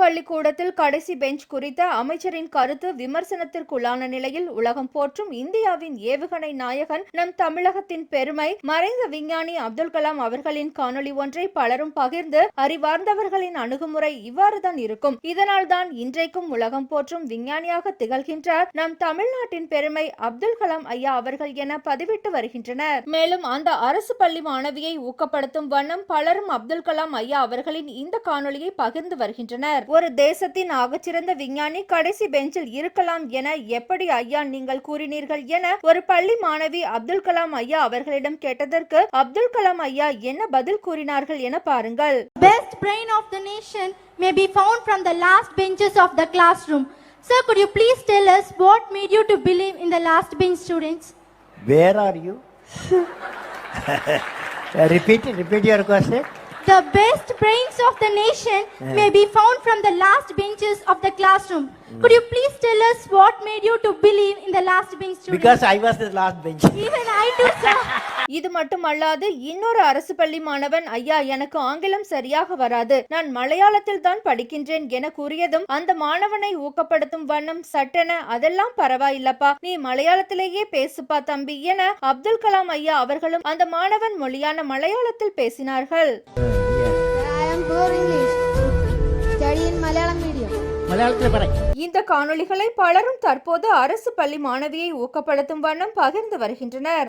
பள்ளிக்கூடத்தில் கடைசி பெஞ்ச் குறித்த அமைச்சரின் கருத்து விமர்சனத்திற்குள்ளான நிலையில் உலகம் போற்றும் இந்தியாவின் ஏவுகணை நாயகன் நம் தமிழகத்தின் பெருமை மறைந்த விஞ்ஞானி அப்துல் கலாம் அவர்களின் காணொலி ஒன்றை பலரும் பகிர்ந்து அறிவார்ந்தவர்களின் அணுகுமுறை இவ்வாறுதான் இருக்கும். இதனால் தான் இன்றைக்கும் உலகம் போற்றும் விஞ்ஞானியாக திகழ்கின்றார் நம் தமிழ்நாட்டின் பெருமை அப்துல் கலாம் ஐயா அவர்கள் என பதிவிட்டு வருகின்றனர். மேலும் அந்த அரசு பள்ளி மாணவியை ஊக்கப்படுத்தும் வண்ணம் பலரும் அப்துல் கலாம் ஐயா அவர்களின் இந்த காணொலியை பகிர்ந்து வருகின்றனர். ஒரு தேசத்தின் ஆகச்சிறந்த விஞ்ஞானி கடைசி பெஞ்சில் இருக்கலாம் என எப்படி ஐயா நீங்கள் கூறினீர்கள் என ஒரு பள்ளி மாணவி அப்துல் கலாம் ஐயா அவர்களிடம் கேட்டதற்கு அப்துல் கலாம் ஐயா என்ன பதில் கூறினார்கள் என பாருங்கள். Best brain of the nation may be found from the last benches of the classroom. Sir, could you please tell us what made you to believe in the last bench students? Where are you? Repeat your question. The best brains of the nation may be found from the last benches of the classroom. Could you please tell us what made you to believe in the last bench students? Because I was the last bench. Even I too, sir. இது மட்டுமல்லாது இன்னொரு அரசு பள்ளி மாணவன் ஐயா எனக்கு ஆங்கிலம் சரியாக வராது, நான் மலையாளத்தில் தான் படிக்கின்றேன் என கூறியதும் அந்த மாணவனை ஊக்கப்படுத்தும் வண்ணம் சட்டென அதெல்லாம் பரவாயில்லப்பா, நீ மலையாளத்திலேயே பேசுப்பா தம்பி என அப்துல் கலாம் ஐயா அவர்களும் அந்த மாணவன் மொழியான மலையாளத்தில் பேசினார்கள். இந்த காணொளிகளை பலரும் தற்போது அரசு பள்ளி மாணவியை ஊக்கப்படுத்தும் வண்ணம் பகிர்ந்து வருகின்றனர்.